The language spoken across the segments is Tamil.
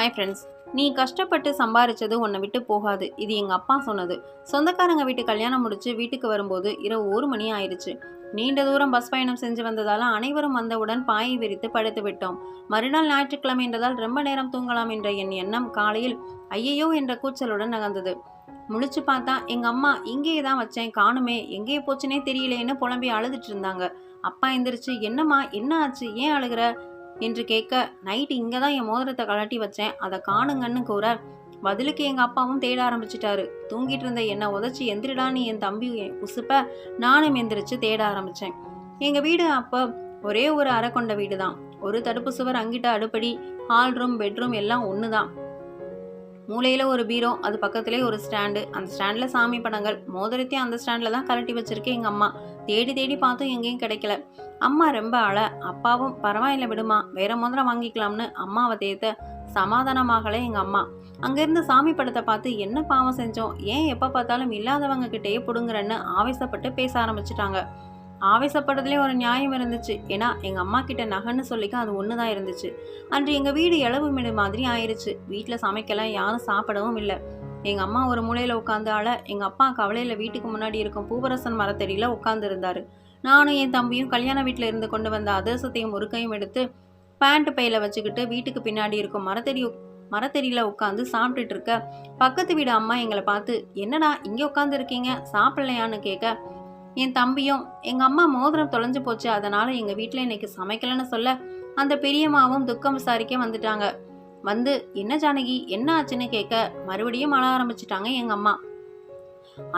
ஹாய் ஃப்ரெண்ட்ஸ், நீ கஷ்டப்பட்டு சம்பாரிச்சது உன்னை விட்டு போகாது. இது எங்கள் அப்பா சொன்னது. சொந்தக்காரங்க வீட்டு கல்யாணம் முடிச்சு வீட்டுக்கு வரும்போது இரவு 1 மணி ஆயிடுச்சு. நீண்ட தூரம் பஸ் பயணம் செஞ்சு வந்ததால அனைவரும் வந்தவுடன் பாயை விரித்து படுத்து விட்டோம். மறுநாள் ஞாயிற்றுக்கிழமை என்றதால் ரொம்ப நேரம் தூங்கலாம் என்ற என் எண்ணம் காலையில் ஐயையோ என்ற கூச்சலுடன் நகர்ந்தது. முழிச்சு பார்த்தா எங்க அம்மா இங்கேயே தான் வச்சேன், காணுமே, எங்கேயே போச்சுனே தெரியலேன்னு புலம்பி அழுதுட்டு இருந்தாங்க. அப்பா எந்திரிச்சு, என்னம்மா, என்ன ஆச்சு, ஏன் அழுகிற என்று கேட்க, நைட்டு இங்கே தான் என் மோதிரத்தை கழட்டி வச்சேன், அதை காணுங்கன்னு கூற, பதிலுக்கு எங்கள் அப்பாவும் தேட ஆரம்பிச்சிட்டாரு. தூங்கிட்டு இருந்த என்னை உதச்சி எந்திரிடான்னு என் தம்பி உசுப்ப நானும் எந்திரிச்சு தேட ஆரம்பித்தேன். எங்கள் வீடு அப்போ ஒரே ஒரு அறை கொண்ட வீடு தான். ஒரு தடுப்பு சுவர், அங்கிட்ட அடுப்படி, ஹால் ரூம், பெட்ரூம் எல்லாம் ஒன்று தான். மூலையில் ஒரு பீரோ, அது பக்கத்துலேயே ஒரு ஸ்டாண்டு. அந்த ஸ்டாண்டில் சாமி படங்கள். மோதிரத்தையும் அந்த ஸ்டாண்டில் தான் கழட்டி வச்சிருக்கு எங்கள் அம்மா. தேடி தேடி பார்த்தும் எங்கேயும் கிடைக்கல. அம்மா ரொம்ப அப்பாவும் பரவாயில்ல விடுமா, வேற மோதிரம் வாங்கிக்கலாம்னு அம்மாவை தேத்த சமாதானமாகலை எங்கள் அம்மா. அங்கேருந்து சாமி படத்தை பார்த்து என்ன பாவம் செஞ்சோம், ஏன் எப்போ பார்த்தாலும் இல்லாதவங்க கிட்டேயே பிடுங்குறன்னு ஆவேசப்பட்டு பேச ஆரம்பிச்சிட்டாங்க. ஆவேசப்பட்டதுலேயே ஒரு நியாயம் இருந்துச்சு. ஏன்னா எங்கள் அம்மா கிட்ட நகைன்னு சொல்லிக்க அது ஒன்று தான் இருந்துச்சு. அன்று எங்கள் வீடு இளவு மீடு மாதிரி ஆயிடுச்சு. வீட்டில் சமைக்கலாம், யாரும் சாப்பிடவும் இல்லை. எங்கள் அம்மா ஒரு மூலையில் உட்காந்து எங்கள் அப்பா கவலையில் வீட்டுக்கு முன்னாடி இருக்கும் பூவரசன் மரத்தடியில் உட்காந்து இருந்தார். நானும் என் தம்பியும் கல்யாண வீட்டில் இருந்து கொண்டு வந்த அதிரசத்தையும் முறுக்கையும் எடுத்து பேண்ட் பையில் வச்சுக்கிட்டு வீட்டுக்கு பின்னாடி இருக்கும் மரத்தடியில் உட்காந்து சாப்பிட்டுட்டு இருக்க, பக்கத்து வீடு அம்மா எங்களை பார்த்து, என்னடா இங்கே உட்காந்து இருக்கீங்க, சாப்பிடலையான்னு கேட்க, என் தம்பியும் எங்கள் அம்மா மோதிரம் தொலைஞ்சு போச்சு, அதனால் எங்கள் வீட்டில் இன்னைக்கு சமைக்கலன்னு சொல்ல, அந்த பெரியம்மாவும் துக்கம் விசாரிக்க வந்துட்டாங்க. வந்து, என்ன ஜானகி, என்ன ஆச்சுன்னு கேட்க, மறுபடியும் அழ ஆரம்பிச்சிட்டாங்க எங்கள் அம்மா.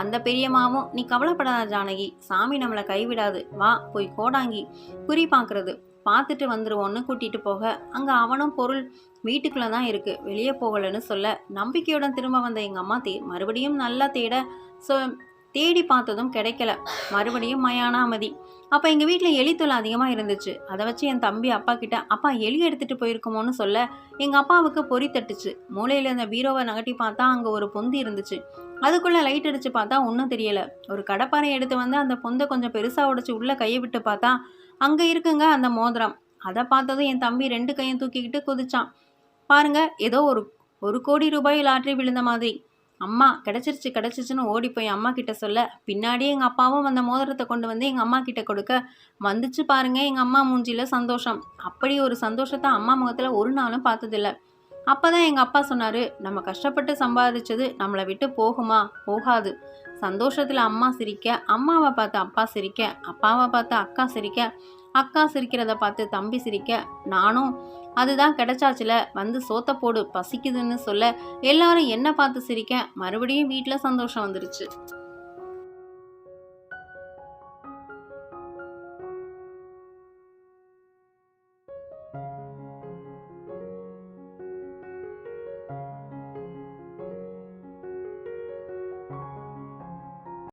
அந்த பெரியம்மாவும், நீ கவலைப்படாத ஜானகி, சாமி நம்மளை கைவிடாது, வா போய் கோடாங்கி குறி பார்க்கறது பார்த்துட்டு வந்துருவோன்னு கூட்டிட்டு போக, அங்கே அவனும் பொருள் வீட்டுக்குள்ளே தான் இருக்கு, வெளியே போகலன்னு சொல்ல, நம்பிக்கையுடன் திரும்ப வந்த எங்கள் அம்மா மறுபடியும் நல்லா தேடி பார்த்ததும் கிடைக்கல. மறுபடியும் மயான அமைதி. அப்போ எங்கள் வீட்டில் எலித்தொலை அதிகமாக இருந்துச்சு. அதை வச்சு என் தம்பி அப்பா கிட்ட, அப்பா எலி எடுத்துகிட்டு போயிருக்குமோன்னு சொல்ல, எங்கள் அப்பாவுக்கு பொறி தட்டுச்சு. மூலையில் இருந்த பீரோவை நகட்டி பார்த்தா அங்கே ஒரு பொந்து இருந்துச்சு. அதுக்குள்ளே லைட் அடித்து பார்த்தா ஒன்றும் தெரியலை. ஒரு கடப்பாறை எடுத்து வந்து அந்த பொந்தை கொஞ்சம் பெருசாக உடைச்சி உள்ளே கையை விட்டு பார்த்தா அங்கே இருக்குங்க அந்த மோதிரம். அதை பார்த்ததும் என் தம்பி 2 கையும் தூக்கிக்கிட்டு குதிச்சான். பாருங்க, ஏதோ ஒரு கோடி ரூபாய் லாட்டரி விழுந்த மாதிரி. அம்மா கிடச்சிருச்சுன்னு ஓடி போய் அம்மா கிட்ட சொல்ல, பின்னாடியே எங்கள் அப்பாவும் அந்த மோதிரத்தை கொண்டு வந்து எங்கள் அம்மா கிட்ட கொடுக்க, வந்துச்சு பாருங்க எங்கள் அம்மா மூஞ்சியில் சந்தோஷம். அப்படி ஒரு சந்தோஷத்தை அம்மா முகத்தில் ஒரு நாளும் பார்த்ததில்ல. அப்போ தான் எங்கள் அப்பா சொன்னார், நம்ம கஷ்டப்பட்டு சம்பாதிச்சது நம்மளை விட்டு போகுமா, போகாது. சந்தோஷத்தில் அம்மா சிரிக்க, அம்மாவை பார்த்து அப்பா சிரிக்க, அப்பாவை பார்த்து அக்கா சிரிக்க, அக்கா சிரிக்கிறத பார்த்து தம்பி சிரிக்க, நானும் அதுதான் கிடைச்சாச்சுல, வந்து சோத்த போடு பசிக்குதுன்னு சொல்ல, எல்லாரும் என்ன பார்த்து சிரிக்க, மறுபடியும் வீட்டில் சந்தோஷம் வந்துருச்சு.